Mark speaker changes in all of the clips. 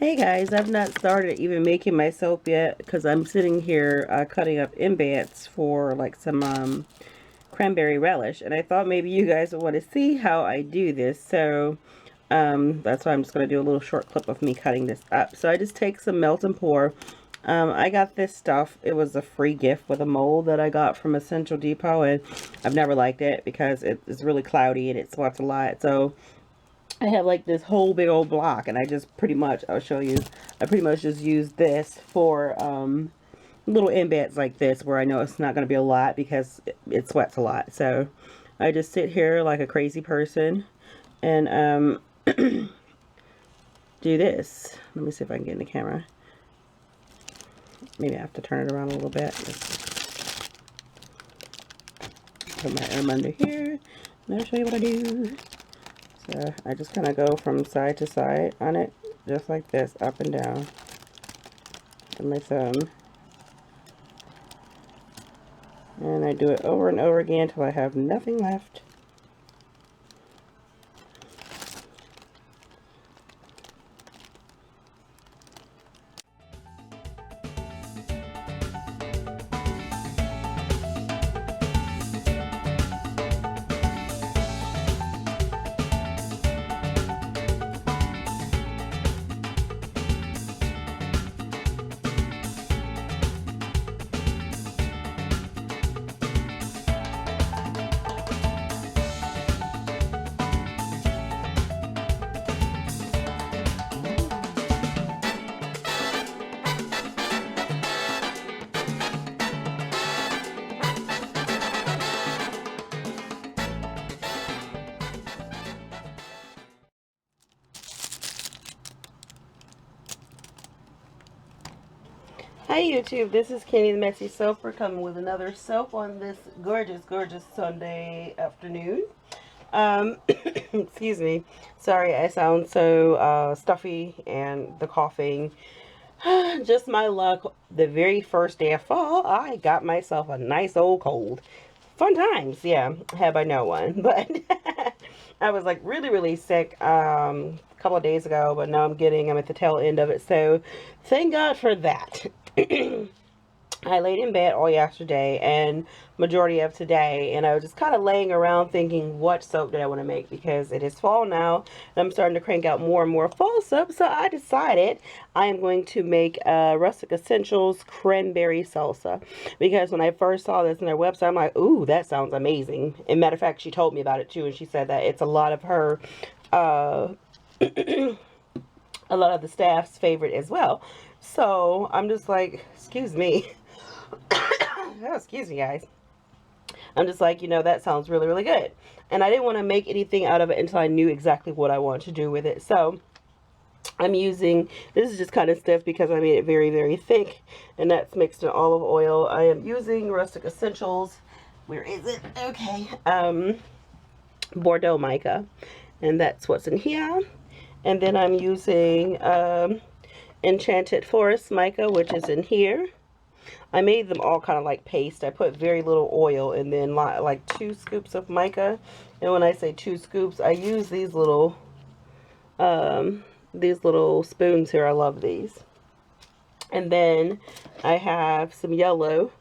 Speaker 1: Hey guys, I've not started even making my soap yet because I'm sitting here cutting up embeds for like some cranberry relish, and I thought maybe you guys would want to see how I do this. So that's why I'm just going to do a little short clip of me cutting this up. So I just take some melt and pour. I got this stuff. It was a free gift with a mold that I got from Essential Depot, and I've never liked it because it's really cloudy and it sweats a lot. So I have like this whole big old block, and I just pretty much, I'll show you, I pretty much just use this for little embeds like this where I know it's not going to be a lot because it sweats a lot. So I just sit here like a crazy person and do this. Let me see if I can get in the camera. Maybe I have to turn it around a little bit. Put my arm under here and I'll show you what I do. So I just kind of go from side to side on it, just like this, up and down with my thumb. And I do it over and over again until I have nothing left. Hi YouTube, this is Kenny the Messy Soaper coming with another soap on this gorgeous, gorgeous Sunday afternoon. Excuse me. Sorry I sound so stuffy and the coughing. Just my luck. The very first day of fall, I got myself a nice old cold. Fun times, yeah, had I known one. But I was like really, really sick a couple of days ago, but now I'm at the tail end of it. So thank God for that. I laid in bed all yesterday and majority of today, and I was just kind of laying around thinking, what soap did I want to make, because it is fall now and I'm starting to crank out more and more fall soap. So I decided I am going to make Rustic Essentials Cranberry Salsa, because when I first saw this on their website, I'm like, ooh, that sounds amazing. And matter of fact, she told me about it too, and she said that it's a lot of her a lot of the staff's favorite as well. So I'm just like, excuse me. Oh, excuse me, guys. I'm just like, that sounds really, really good. And I didn't want to make anything out of it until I knew exactly what I wanted to do with it. So I'm using, this is just kind of stiff because I made it very, very thick. And that's mixed in olive oil. I am using Rustic Essentials. Where is it? Okay. Bordeaux mica. And that's what's in here. And then I'm using Enchanted Forest mica, which is in here. I made them all kind of like paste. I put very little oil and then like 2 scoops of mica. And when I say 2 scoops, I use these little spoons here. I love these. And then I have some yellow,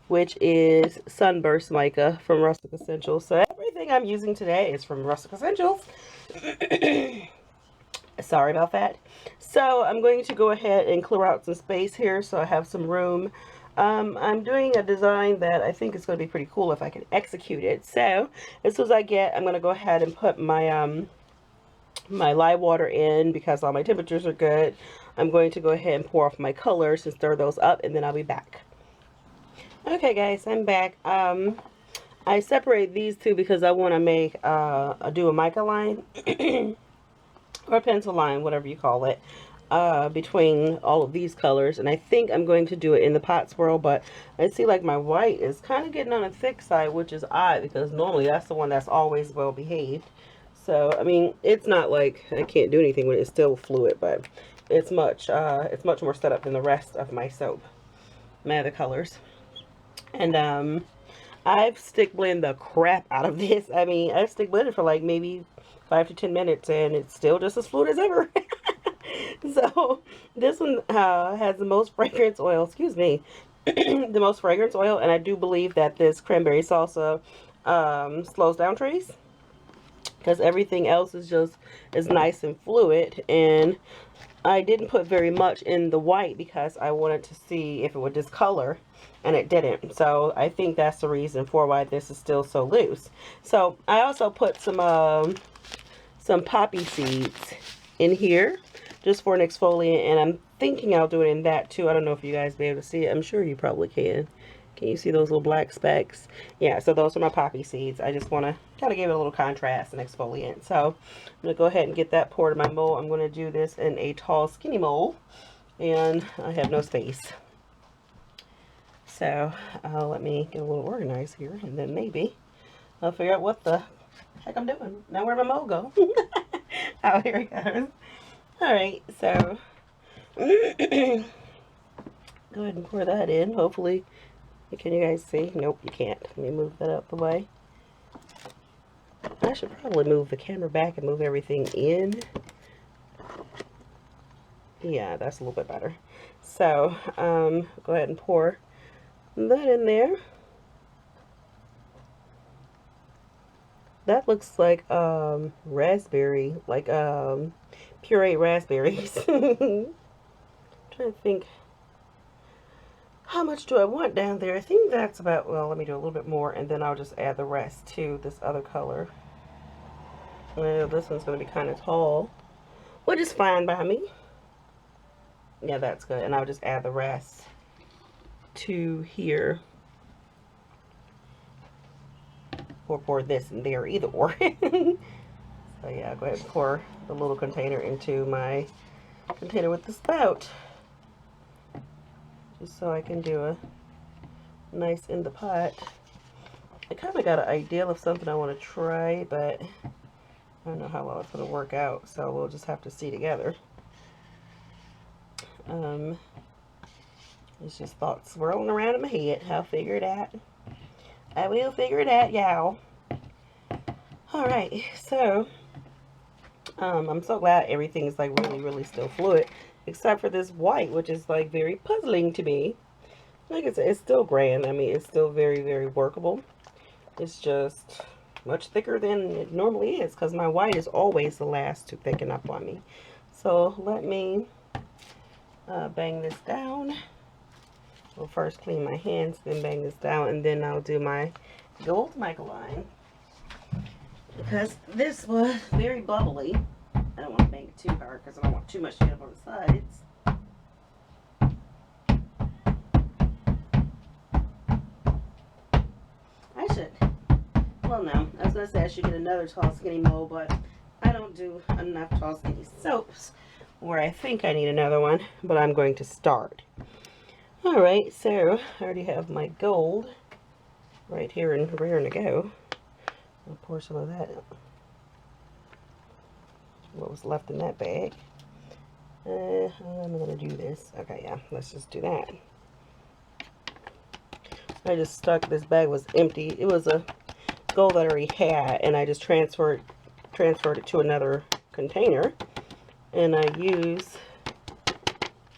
Speaker 1: which is Sunburst mica from Rustic Essentials. So everything I'm using today is from Rustic Essentials. Sorry about that. So I'm going to go ahead and clear out some space here so I have some room. I'm doing a design that I think is going to be pretty cool if I can execute it. So as soon as I get, I'm going to go ahead and put my my lye water in, because all my temperatures are good. I'm going to go ahead and pour off my colors and stir those up, and then I'll be back. Okay guys, I'm back. I separate these two because I want to make do a mica line or pencil line, whatever you call it, between all of these colors. And I think I'm going to do it in the pot swirl, but I see like my white is kind of getting on the thick side, which is odd because normally that's the one that's always well behaved. So I mean, it's not like I can't do anything with it. It's still fluid, but it's much more set up than the rest of my soap, my other colors. And I've stick blend the crap out of this. I mean, I've stick blended for like maybe 5 to 10 minutes and it's still just as fluid as ever. So this one has the most fragrance oil, excuse me, the most fragrance oil, and I do believe that this cranberry salsa slows down trees, because everything else is nice and fluid. And I didn't put very much in the white because I wanted to see if it would discolor, and it didn't. So I think that's the reason for why this is still so loose. So I also put some poppy seeds in here just for an exfoliant, and I'm thinking I'll do it in that too. I don't know if you guys be able to see it. I'm sure you probably can. Can you see those little black specks? Yeah, so those are my poppy seeds. I just want to kind of give it a little contrast and exfoliant. So I'm going to go ahead and get that poured in my mold. I'm going to do this in a tall, skinny mold, and I have no space. So let me get a little organized here, and then maybe I'll figure out what the heck I'm doing. Now where'd my mold go? Oh, here it goes. Alright, so go ahead and pour that in. Hopefully, can you guys see? Nope, you can't. Let me move that out the way. I should probably move the camera back and move everything in. Yeah, that's a little bit better. So, go ahead and pour that in there. That looks like raspberry, like pureed raspberries. I'm trying to think, how much do I want down there? I think that's about, well, let me do a little bit more, and then I'll just add the rest to this other color. Well, this one's going to be kind of tall, which is fine by me. Yeah, that's good. And I'll just add the rest to here. Or pour this in there, either or. So yeah, go ahead and pour the little container into my container with the spout. Just so I can do a nice in the pot. I kind of got an idea of something I want to try, but I don't know how well it's going to work out, so we'll just have to see together. It's just thoughts swirling around in my head. I'll figure it out. I will figure it out, y'all. Alright, so I'm so glad everything is like really still fluid, except for this white, which is like very puzzling to me. Like I said, it's still grand. I mean, it's still very workable. It's just much thicker than it normally is, because my white is always the last to thicken up on me. So let me bang this down. I'll first clean my hands, then bang this down, and then I'll do my gold mica line, because this was very bubbly. I don't want to bang it too hard because I don't want too much to get up on the sides. I should, well no, I was going to say I should get another tall skinny mold, but I don't do enough tall skinny soaps where I think I need another one, but I'm going to start. Alright, so I already have my gold right here and rearing to go. I'll pour some of that, what was left in that bag. I'm going to do this. Okay, yeah, let's just do that. I just stuck, this bag was empty. It was a gold that I already had, and I just transferred it to another container. And I use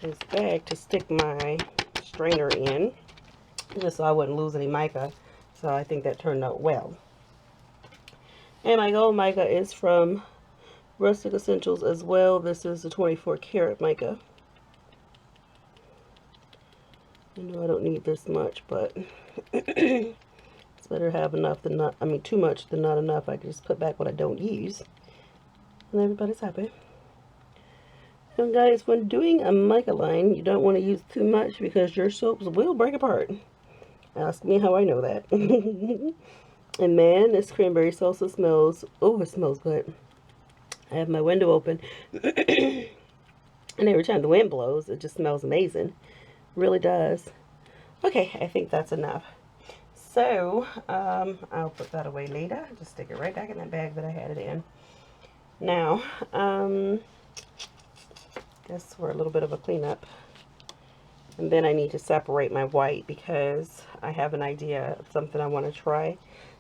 Speaker 1: this bag to stick my strainer in, just so I wouldn't lose any mica. So I think that turned out well. And my gold mica is from Rustic Essentials as well. This is the 24 karat mica. I know I don't need this much, but it's better have enough than not, I mean too much than not enough. I can just put back what I don't use, and everybody's happy. And guys, when doing a mica line, you don't want to use too much because your soaps will break apart. Ask me how I know that. And man, this cranberry salsa smells, oh, it smells good. I have my window open, and every time the wind blows, it just smells amazing. Really does. Okay, I think that's enough. So, I'll put that away later. Just stick it right back in that bag that I had it in. Now, guess for a little bit of a cleanup. And then I need to separate my white because I have an idea of something I want to try.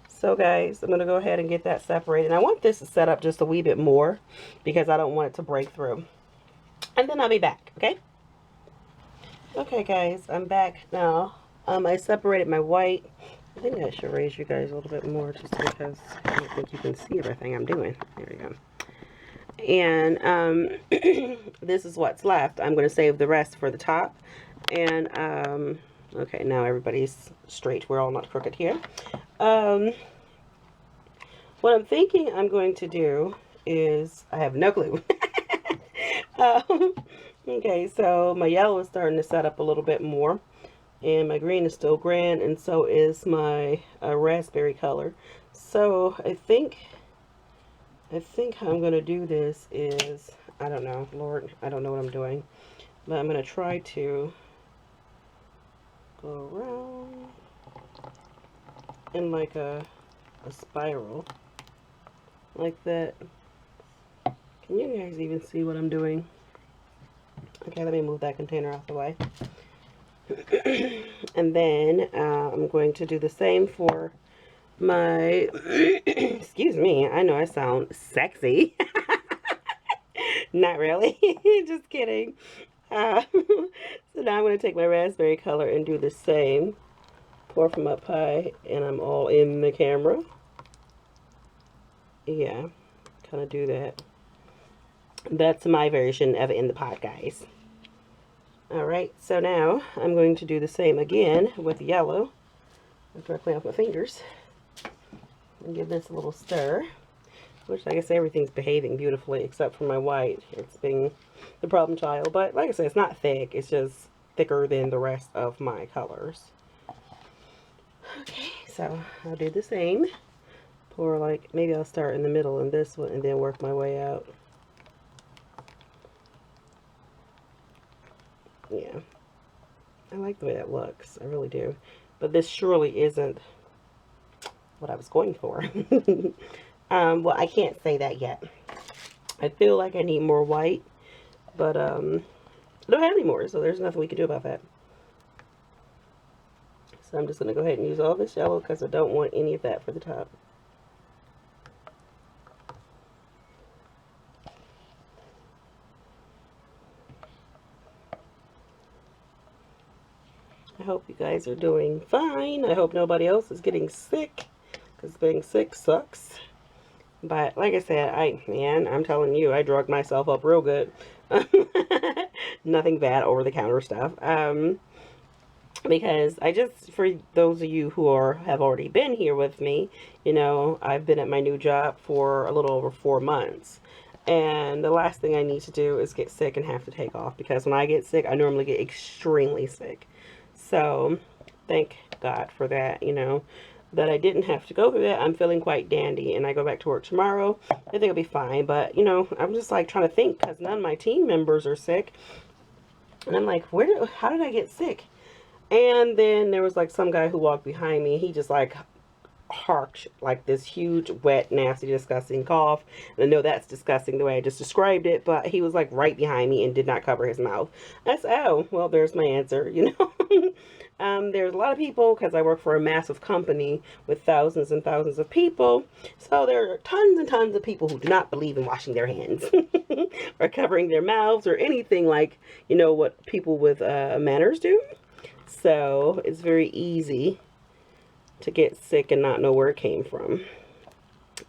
Speaker 1: So guys, I'm going to go ahead and get that separated. And I want this to set up just a wee bit more because I don't want it to break through. and then I'll be back, okay? Okay, guys, I'm back now. I separated my white. I think I should raise you guys a little bit more just because I don't think you can see everything I'm doing. There we go. And this is what's left. I'm going to save the rest for the top. And okay, now everybody's straight. We're all not crooked here. What I'm thinking I'm going to do is, I have no clue. Okay, so my yellow is starting to set up a little bit more, and my green is still grand, and so is my raspberry color. So I think how I'm going to do this is, I don't know, Lord, I don't know what I'm doing, but I'm going to try to go around in like a spiral, like that. Can you guys even see what I'm doing? Okay, let me move that container out the way. And then I'm going to do the same for my, excuse me, I know I sound sexy. Not really, just kidding. So now I'm going to take my raspberry color and do the same. Pour from up high, and I'm all in the camera. Yeah, kind of do that. That's my version of in the pot, guys. Alright, so now I'm going to do the same again with yellow. After I clean off my fingers. And give this a little stir. Which, like I say, everything's behaving beautifully except for my white. It's being the problem child. But, like I said, it's not thick. It's just thicker than the rest of my colors. Okay, so I'll do the same. Pour, like, maybe I'll start in the middle in this one and then work my way out. Yeah, I like the way that looks. I really do. But this surely isn't what I was going for. Well, I can't say that yet. I feel like I need more white, but I don't have any more, so there's nothing we can do about that. So I'm just going to go ahead and use all this yellow because I don't want any of that for the top. I hope you guys are doing fine. I hope nobody else is getting sick, because being sick sucks. But like I said, I'm telling you, I drugged myself up real good. Nothing bad, over-the-counter stuff. Because for those of you who have already been here with me, you know, I've been at my new job for a little over 4 months. And the last thing I need to do is get sick and have to take off. Because when I get sick, I normally get extremely sick. So, thank God for that, you know, that I didn't have to go through that. I'm feeling quite dandy, and I go back to work tomorrow. I think I'll be fine, but, you know, I'm just, like, trying to think, because none of my team members are sick. And I'm like, how did I get sick? And then there was, like, some guy who walked behind me. He just, like, harked, like, this huge, wet, nasty, disgusting cough. And I know that's disgusting the way I just described it, but he was, like, right behind me and did not cover his mouth. I said, oh, well, there's my answer, you know. There's a lot of people, because I work for a massive company with thousands and thousands of people. So there are tons and tons of people who do not believe in washing their hands or covering their mouths or anything like, you know, what people with manners do. So it's very easy to get sick and not know where it came from.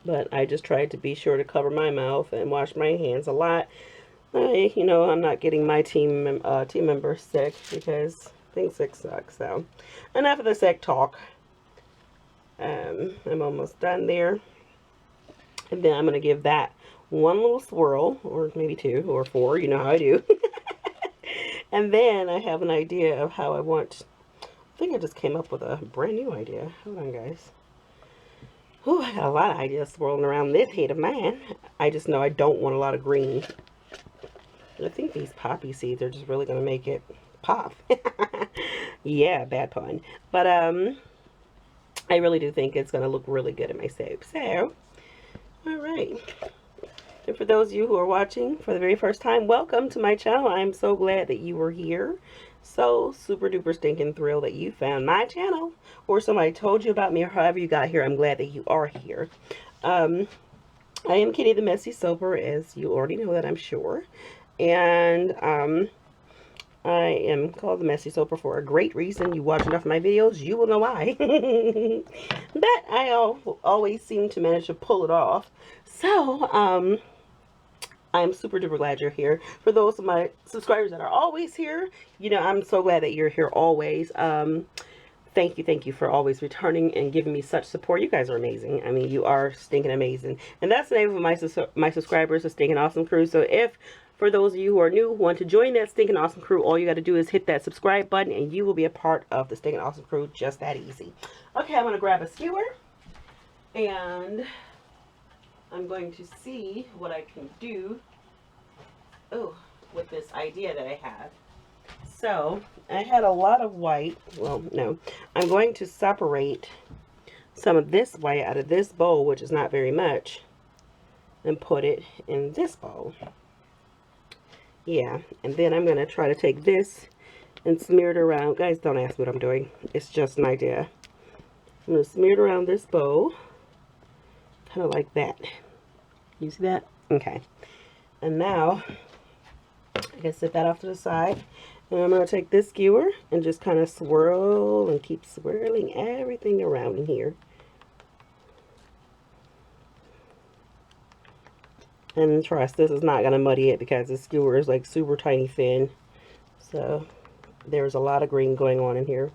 Speaker 1: But I just tried to be sure to cover my mouth and wash my hands a lot. You know, I'm not getting my team members sick because being sick sucks. So enough of the sick talk. I'm almost done there. And then I'm going to give that one little swirl, or maybe 2 or 4, you know how I do. And then I have an idea of how I want. I think I just came up with a brand new idea. Hold on, guys. Ooh, I got a lot of ideas swirling around this head of mine. I just know I don't want a lot of green. I think these poppy seeds are just really going to make it pop. Yeah, bad pun. But I really do think it's going to look really good in my soap. So, alright. And for those of you who are watching for the very first time, welcome to my channel. I'm so glad that you were here. So super duper stinking thrilled that you found my channel, or somebody told you about me, or however you got here. I'm glad that you are here. I am Kitty the Messy Soaper, as you already know that, I'm sure. And I am called the Messy Soaper for a great reason. You watch enough of my videos, you will know why. But I always seem to manage to pull it off. So, I'm super duper glad you're here. For those of my subscribers that are always here, you know, I'm so glad that you're here always. Thank you for always returning and giving me such support. You guys are amazing. I mean, you are stinking amazing. And that's the name of my subscribers, the Stinking Awesome Crew. So if, for those of you who are new, who want to join that Stinking Awesome Crew, all you got to do is hit that subscribe button and you will be a part of the Stinking Awesome Crew. Just that easy. Okay, I'm going to grab a skewer and I'm going to see what I can do with this idea that I have. So, I had a lot of white. Well, no. I'm going to separate some of this white out of this bowl, which is not very much, and put it in this bowl. Yeah, and then I'm going to try to take this and smear it around. Guys, don't ask me what I'm doing. It's just an idea. I'm going to smear it around this bowl, kind of like that. You see that? Okay. And now, I can set that off to the side. And I'm going to take this skewer and just kind of swirl and keep swirling everything around in here. And trust, this is not going to muddy it because the skewer is like super tiny thin. So there's a lot of green going on in here.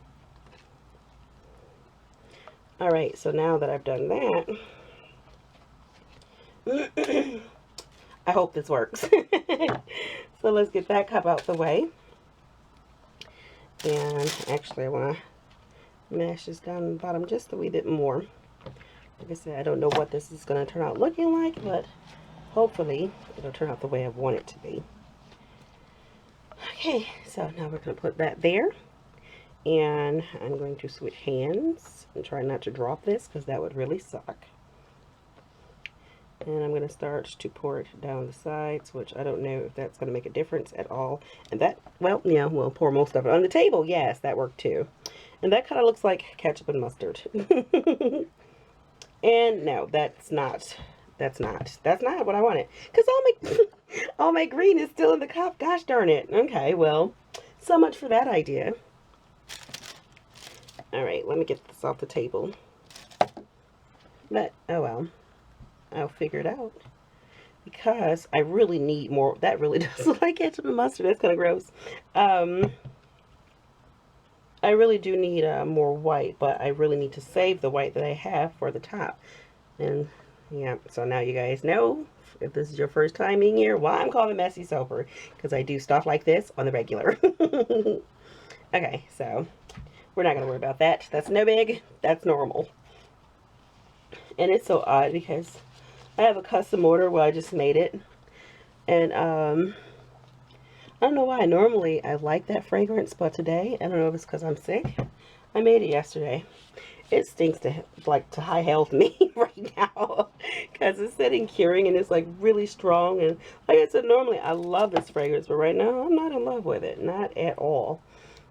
Speaker 1: Alright, so now that I've done that, I hope this works. So let's get that cup out the way. And actually I want to mash this down the bottom just a wee bit more. Like I said, I don't know what this is going to turn out looking like, but hopefully it'll turn out the way I want it to be. Okay, so now we're going to put that there. And I'm going to switch hands and try not to drop this because that would really suck. And I'm going to start to pour it down the sides, which I don't know if that's going to make a difference at all. And that, well, yeah, we'll pour most of it on the table. Yes, that worked too. And that kind of looks like ketchup and mustard. And no, that's not what I wanted. Because all my green is still in the cup. Gosh darn it. Okay, well, so much for that idea. All right, let me get this off the table. But, oh well. I'll figure it out because I really need more. That really does look like ketchup and mustard. That's kind of gross. I really do need more white, but I really need to save the white that I have for the top. And yeah, so now you guys know, if this is your first time being here, why I'm called a Messy Soaper, because I do stuff like this on the regular. Okay, so we're not going to worry about that. That's no big. That's normal. And it's so odd because I have a custom order where I just made it. And I don't know why. Normally I like that fragrance, but today, I don't know if it's because I'm sick. I made it yesterday. It stinks to high hell to me right now because it's sitting curing and it's like really strong. And like I said, normally I love this fragrance, but right now I'm not in love with it. Not at all.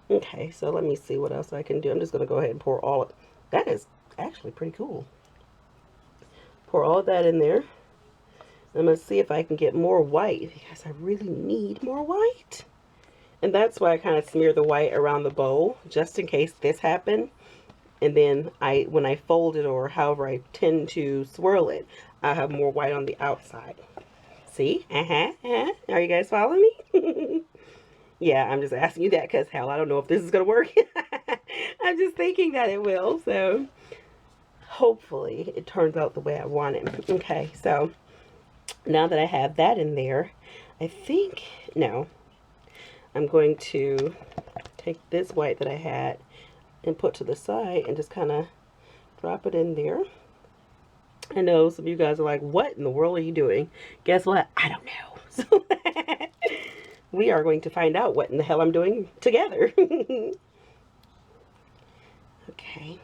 Speaker 1: Okay, so let me see what else I can do. I'm just going to go ahead and pour all of that. Is actually pretty cool. Pour all of that in there. I'm going to see if I can get more white because I really need more white. And that's why I kind of smear the white around the bowl just in case this happened. And then when I fold it or however I tend to swirl it, I have more white on the outside. See? Are you guys following me? Yeah, I'm just asking you that because hell, I don't know if this is going to work. I'm just thinking that it will. So hopefully it turns out the way I want it. Okay, so now that I have that in there, I think, no, I'm going to take this white that I had and put to the side and just kind of drop it in there. I know some of you guys are like, what in the world are you doing? Guess what? I don't know. So we are going to find out what in the hell I'm doing together. Okay.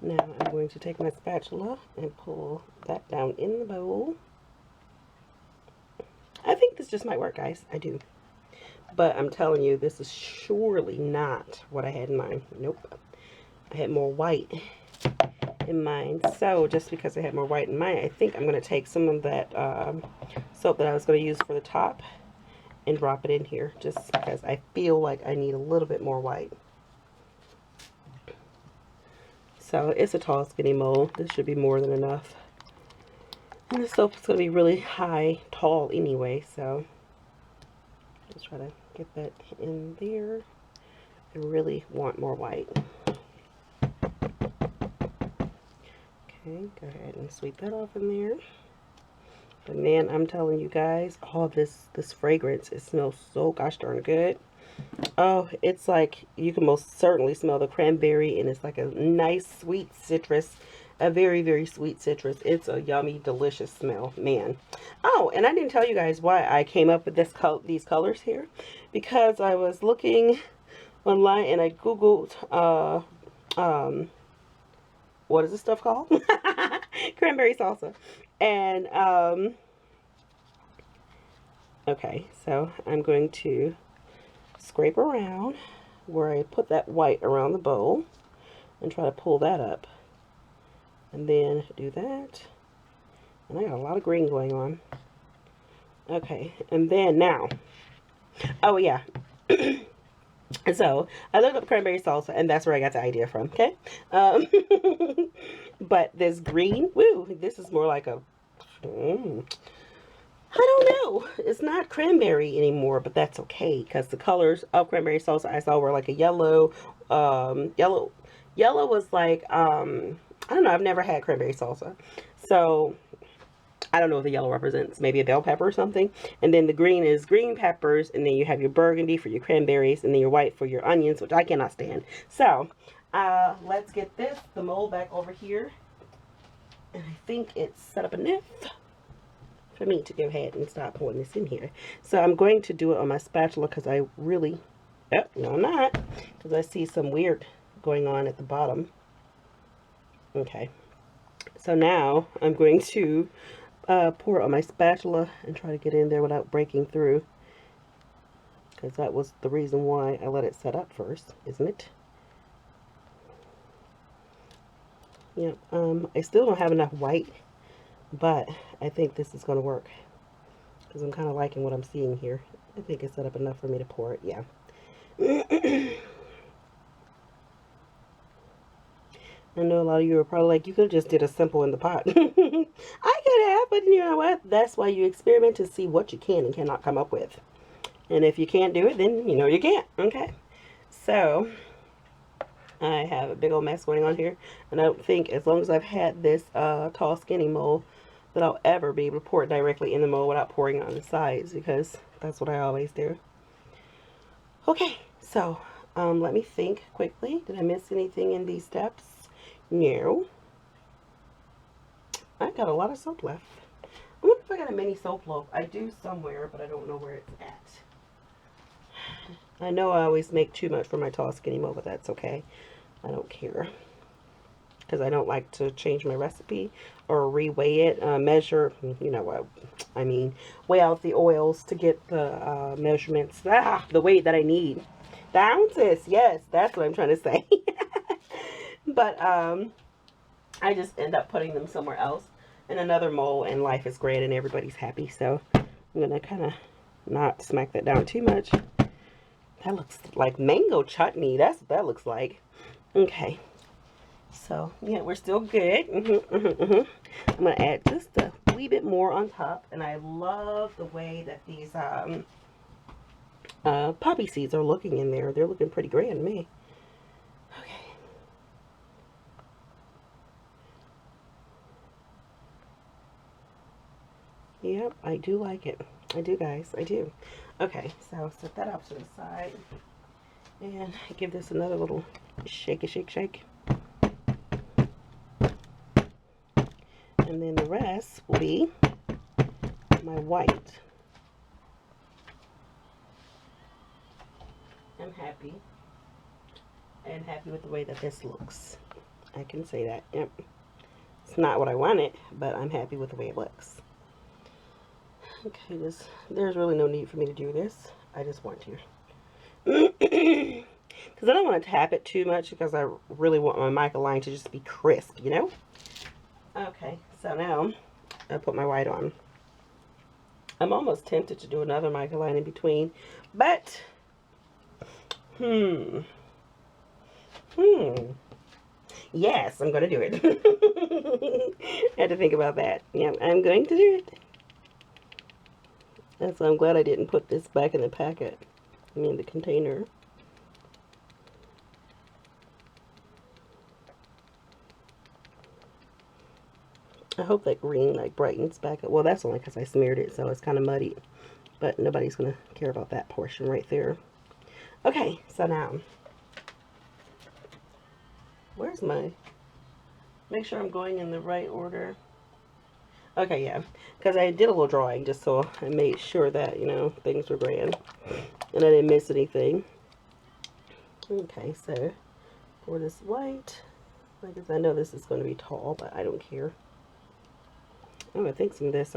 Speaker 1: Now I'm going to take my spatula and pull that down in the bowl. I think this just might work, guys. I do. But I'm telling you, this is surely not what I had in mind. Nope. I had more white. in mine. So just because I had more white in mine, I think I'm going to take some of that soap that I was going to use for the top and drop it in here, just because I feel like I need a little bit more white. So it's a tall skinny mold. This should be more than enough. And the soap is going to be really high, tall anyway, so just try to get that in there. I really want more white. Okay, go ahead and sweep that off in there. But man, I'm telling you guys, all this fragrance, it smells so gosh darn good. Oh, it's like, you can most certainly smell the cranberry, and it's like a nice sweet citrus, a very, very sweet citrus. It's a yummy, delicious smell, man. Oh, and I didn't tell you guys why I came up with these colors here, because I was looking online and I googled what is this stuff called? Cranberry salsa. And okay, so I'm going to scrape around where I put that white around the bowl and try to pull that up, and then do that. And I got a lot of green going on. Okay, and then now, oh yeah. So I looked up cranberry salsa, and that's where I got the idea from. Okay, but this green, woo, this is more like a I don't know. It's not cranberry anymore, but that's okay, because the colors of cranberry salsa I saw were like a yellow, yellow was like, I don't know, I've never had cranberry salsa. So, I don't know what the yellow represents. Maybe a bell pepper or something. And then the green is green peppers, and then you have your burgundy for your cranberries, and then your white for your onions, which I cannot stand. So, let's get the mold back over here. And I think it's set up enough for me to go ahead and start pouring this in here. So I'm going to do it on my spatula, because I really, oh, no I'm not, because I see some weird going on at the bottom. Okay, so now I'm going to pour it on my spatula and try to get in there without breaking through, because that was the reason why I let it set up first, isn't it? Yep, I still don't have enough white, but I think this is going to work, because I'm kind of liking what I'm seeing here. I think it's set up enough for me to pour it, yeah. I know a lot of you are probably like, you could have just did a simple in the pot. I could have, but you know what? That's why you experiment to see what you can and cannot come up with. And if you can't do it, then you know you can't, okay? So, I have a big old mess going on here, and I don't think, as long as I've had this tall skinny mold, that I'll ever be able to pour it directly in the mold without pouring it on the sides, because that's what I always do. Okay, so let me think quickly. Did I miss anything in these steps? No. I got a lot of soap left. I wonder if I got a mini soap loaf. I do somewhere, but I don't know where it's at. I know I always make too much for my tall skinny mold, but that's okay. I don't care, because I don't like to change my recipe or reweigh it, measure, you know what I mean, weigh out the oils to get the measurements, the weight that I need. The ounces, yes, that's what I'm trying to say. But I just end up putting them somewhere else in another mold, and life is great and everybody's happy. So I'm gonna kind of not smack that down too much. That looks like mango chutney. That's what that looks like. Okay, so yeah, we're still good. I'm gonna add just a wee bit more on top, and I love the way that these poppy seeds are looking in there. They're looking pretty grand to me. Okay. Yep, I do like it. I do, guys. I do. Okay, so set that up to the side. And give this another little shake. And then the rest will be my white. I'm happy. And happy with the way that this looks. I can say that. Yep. It's not what I wanted, but I'm happy with the way it looks. Okay, there's really no need for me to do this. I just want to. Because because I don't want to tap it too much because I really want my mica line to just be crisp, you know? Okay, so now I put my white on. I'm almost tempted to do another mica line in between, but yes, I'm going to do it. I had to think about that. Yeah, I'm going to do it. And so I'm glad I didn't put this back in the packet. I mean, the container. I hope that green like brightens back up. Well, that's only because I smeared it, so it's kind of muddy. But nobody's going to care about that portion right there. Okay, so now, where's my, make sure I'm going in the right order. Okay, yeah, because I did a little drawing just so I made sure that, you know, things were grand. And I didn't miss anything. Okay, so for this white, I guess I know this is going to be tall, but I don't care. Oh, I think some of this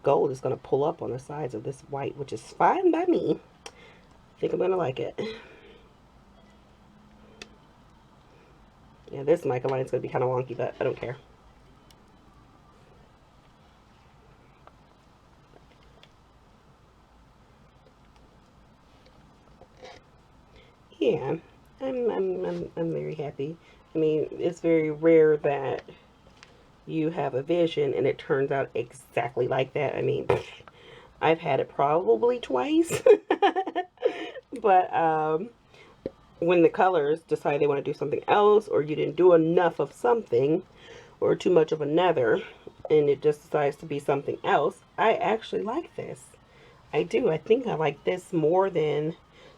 Speaker 1: gold is going to pull up on the sides of this white, which is fine by me. I think I'm going to like it. Yeah, this mica line is going to be kind of wonky, but I don't care. Yeah, I'm very happy. I mean, it's very rare that you have a vision and it turns out exactly like that. I mean, I've had it probably twice. But when the colors decide they want to do something else, or you didn't do enough of something or too much of another, and it just decides to be something else, I actually like this. I do. I think I like this more than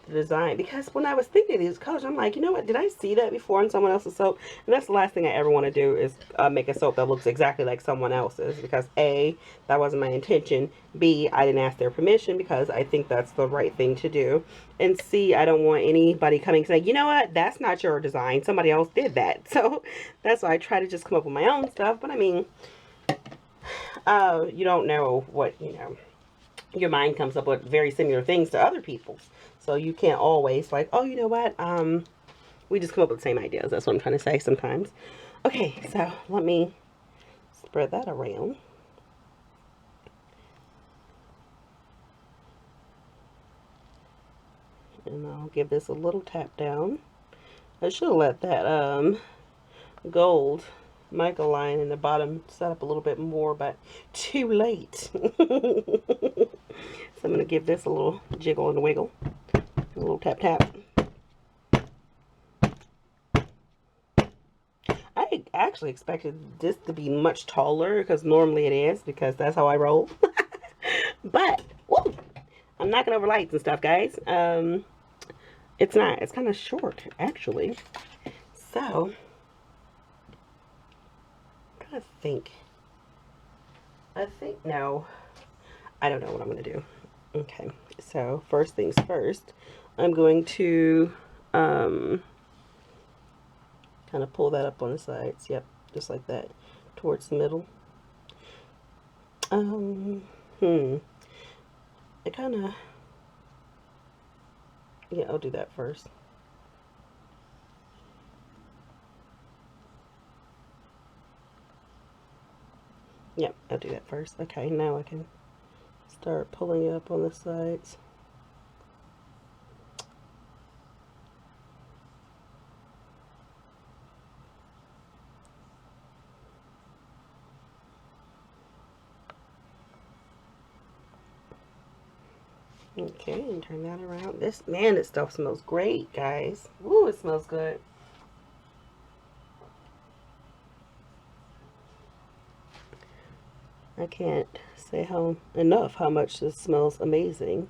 Speaker 1: the design, because when I was thinking of these colors, I'm like, you know what, did I see that before in someone else's soap? And that's the last thing I ever want to do is make a soap that looks exactly like someone else's, because A, that wasn't my intention, B, I didn't ask their permission because I think that's the right thing to do, and C, I don't want anybody coming and saying, you know what, that's not your design, somebody else did that. So that's why I try to just come up with my own stuff. But I mean, you don't know what, you know, your mind comes up with very similar things to other people's. So you can't always like, oh, you know what? We just come up with the same ideas. That's what I'm trying to say sometimes. Okay, so let me spread that around. And I'll give this a little tap down. I should have let that gold mica line in the bottom set up a little bit more, but too late. So I'm going to give this a little jiggle and wiggle. A little tap tap. I actually expected this to be much taller, because normally it is, because that's how I roll. But whoa, I'm knocking over lights and stuff, guys. It's not. It's kind of short, actually. So I'm trying to think. No, I don't know what I'm going to do. Okay, so first things first, I'm going to kind of pull that up on the sides. Yep, just like that, towards the middle. It kind of, yeah, I'll do that first. Yep, I'll do that first. Okay, now I can start pulling it up on the sides. Okay, and turn that around. This stuff smells great, guys. Ooh, it smells good. I can't say how much this smells amazing.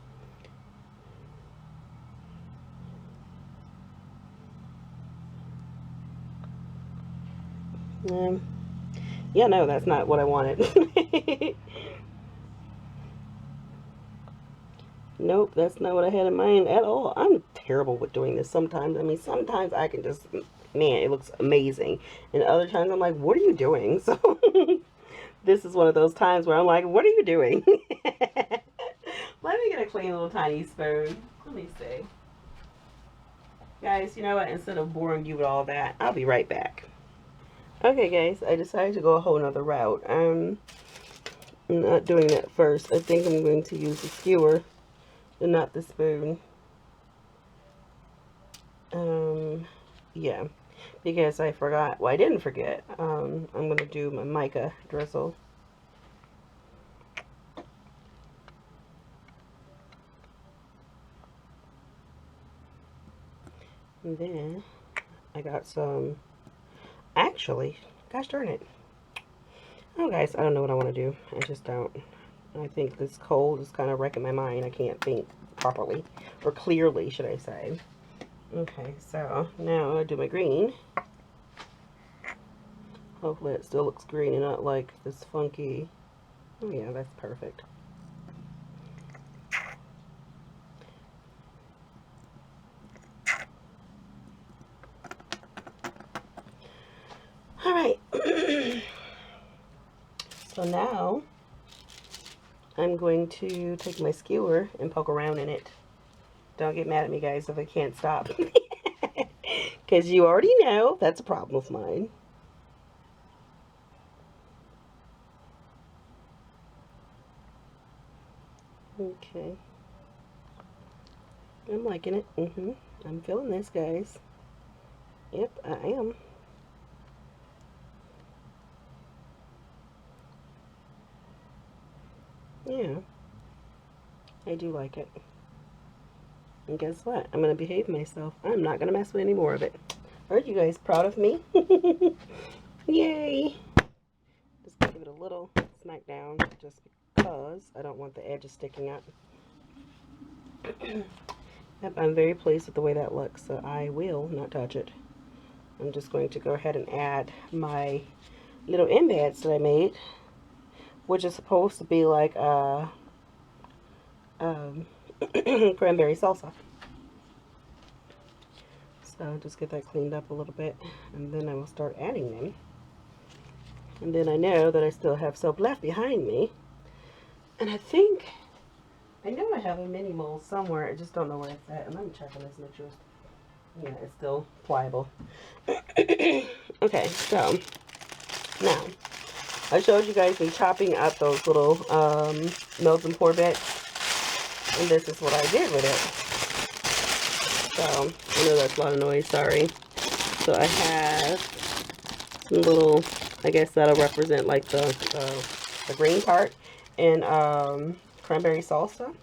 Speaker 1: Yeah, no, that's not what I wanted. Nope, that's not what I had in mind at all. I'm terrible with doing this sometimes. I mean, sometimes I can just, man, it looks amazing. And other times I'm like, what are you doing? So this is one of those times where I'm like, what are you doing? Let me get a clean little tiny spoon. Let me see. Guys, you know what? Instead of boring you with all that, I'll be right back. Okay, guys, I decided to go a whole nother route. I'm not doing that first. I think I'm going to use the skewer and not the spoon. Yeah, because I forgot. Well, I didn't forget. I'm going to do my mica drizzle. And then I got some, actually, gosh darn it. Oh, guys, I don't know what I want to do. I just don't. I think this cold is kind of wrecking my mind. I can't think properly, or clearly, should I say. Okay, so now I do my green. Hopefully it still looks green and not like this funky. Oh yeah, that's perfect. All right. So now I'm going to take my skewer and poke around in it. Don't get mad at me, guys, if I can't stop. Because you already know that's a problem of mine. Okay. I'm liking it. I'm feeling this, guys. Yep, I am. Yeah. I do like it. And guess what? I'm going to behave myself. I'm not going to mess with any more of it. Aren't you guys proud of me? Yay! Just give it a little smack down just because I don't want the edges sticking up. Yep, I'm very pleased with the way that looks, so I will not touch it. I'm just going to go ahead and add my little embeds that I made, which is supposed to be like a cranberry salsa. So just get that cleaned up a little bit, and then I will start adding them. And then I know that I still have soap left behind me, and I know I have a mini mold somewhere. I just don't know where it's at. And let me check on this, make sure. Yeah, it's still pliable. Okay, so now I showed you guys me chopping up those little melt and pour bits, and this is what I did with it. So I know that's a lot of noise, sorry. So I have some little, I guess that'll represent like the green part, and cranberry salsa.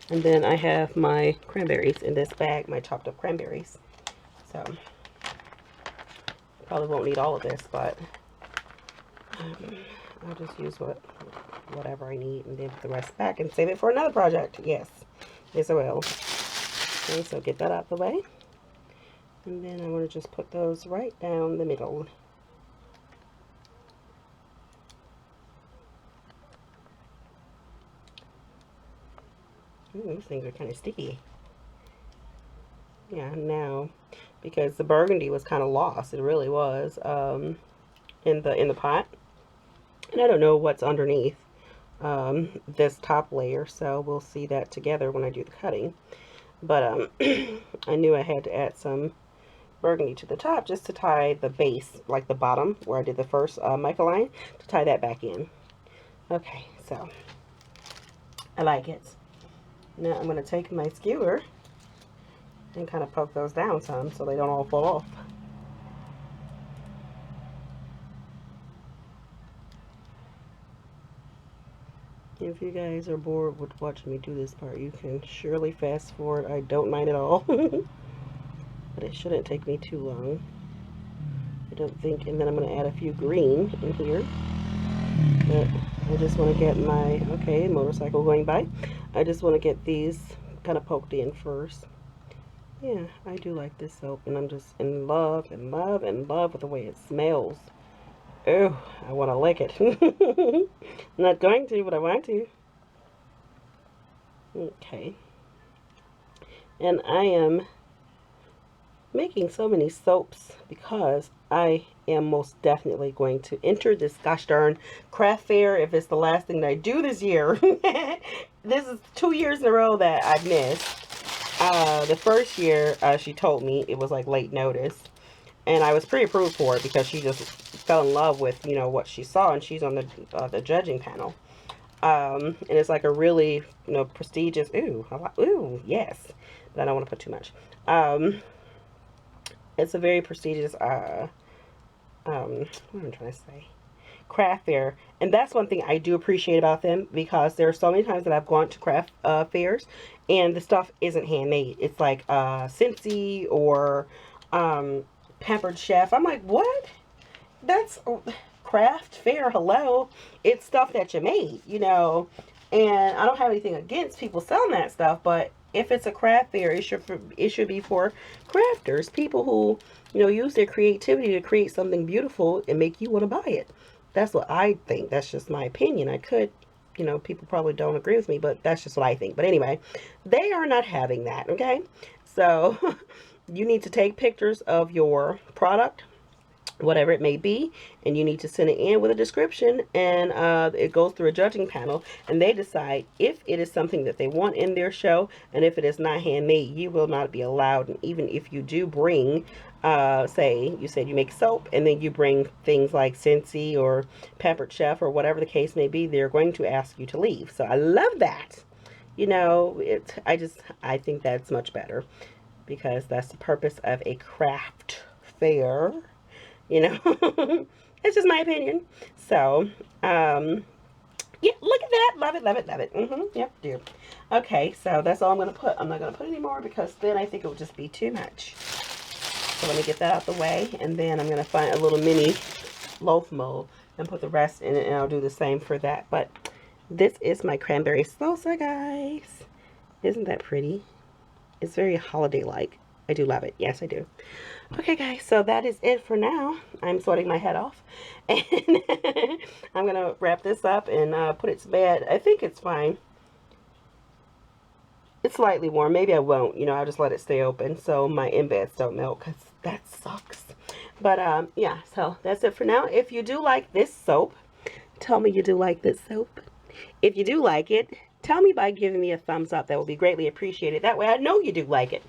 Speaker 1: And then I have my cranberries in this bag, my chopped up cranberries. So probably won't need all of this, but I'll just use whatever I need and leave the rest back and save it for another project. Yes, yes I will. Okay, so get that out the way. And then I want to just put those right down the middle. Ooh, these things are kind of sticky. Yeah, now, because the burgundy was kind of lost, it really was, in the pot. And I don't know what's underneath this top layer, so we'll see that together when I do the cutting. But I knew I had to add some burgundy to the top just to tie the base, like the bottom where I did the first mica line, to tie that back in. Okay, so I like it. Now I'm going to take my skewer and kind of poke those down some so they don't all fall off. If you guys are bored with watching me do this part, you can surely fast forward. I don't mind at all. But it shouldn't take me too long, I don't think. And then I'm going to add a few green in here. But I just want to get my, okay, motorcycle going by. I just want to get these kind of poked in first. Yeah, I do like this soap, and I'm just in love and love and love with the way it smells. Oh, I want to lick it. I'm not going to, but I want to. Okay. And I am making so many soaps because I am most definitely going to enter this gosh darn craft fair if it's the last thing that I do this year. This is 2 years in a row that I've missed. The first year, she told me it was like late notice, and I was pre-approved for it because she just fell in love with, you know, what she saw, and she's on the judging panel. And it's like a really, you know, prestigious. Ooh, ooh, yes, but I don't want to put too much. It's a very prestigious. What am I trying to say? Craft fair, and that's one thing I do appreciate about them, because there are so many times that I've gone to craft fairs and the stuff isn't handmade. It's like Scentsy or Pampered Chef. I'm like, what? That's craft fair. Hello, it's stuff that you made, you know. And I don't have anything against people selling that stuff, but if it's a craft fair, it should be for crafters, people who, you know, use their creativity to create something beautiful and make you want to buy it. That's what I think. That's just my opinion. I could, you know, people probably don't agree with me, but that's just what I think. But anyway, they are not having that, okay? So you need to take pictures of your product, whatever it may be, and you need to send it in with a description, and it goes through a judging panel, and they decide if it is something that they want in their show. And if it is not handmade, you will not be allowed. And even if you do bring, say you said you make soap, and then you bring things like Scentsy or Pampered Chef or whatever the case may be, they're going to ask you to leave. So I love that. You know, I think that's much better, because that's the purpose of a craft fair, you know. It's just my opinion. So yeah, look at that. Love it, love it, love it. Yep, do. Okay, so that's all I'm gonna put. I'm not gonna put any more, because then I think it will just be too much. So let me get that out the way, and then I'm gonna find a little mini loaf mold and put the rest in it, and I'll do the same for that. But this is my cranberry salsa, guys. Isn't that pretty? It's very holiday-like. I do love it. Yes, I do. Okay, guys, so that is it for now. I'm sorting my head off, and I'm going to wrap this up and put it to bed. I think it's fine. It's slightly warm. Maybe I won't. You know, I'll just let it stay open so my embeds don't melt, because that sucks. But, yeah, so that's it for now. If you do like this soap, tell me you do like this soap. If you do like it, tell me by giving me a thumbs up. That will be greatly appreciated. That way I know you do like it.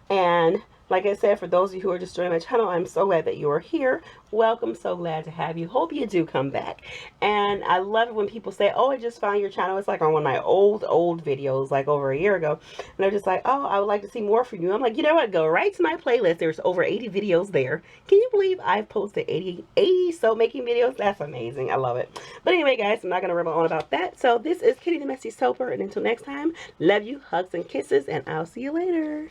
Speaker 1: And like I said, for those of you who are just joining my channel, I'm so glad that you are here. Welcome. So glad to have you. Hope you do come back. And I love it when people say, oh, I just found your channel. It's like on one of my old videos, like over a year ago. And they're just like, oh, I would like to see more from you. I'm like, you know what? Go right to my playlist. There's over 80 videos there. Can you believe I've posted 80 soap making videos? That's amazing. I love it. But anyway, guys, I'm not going to ramble on about that. So this is Kitty the Messy Soaper. And until next time, love you, hugs and kisses, and I'll see you later.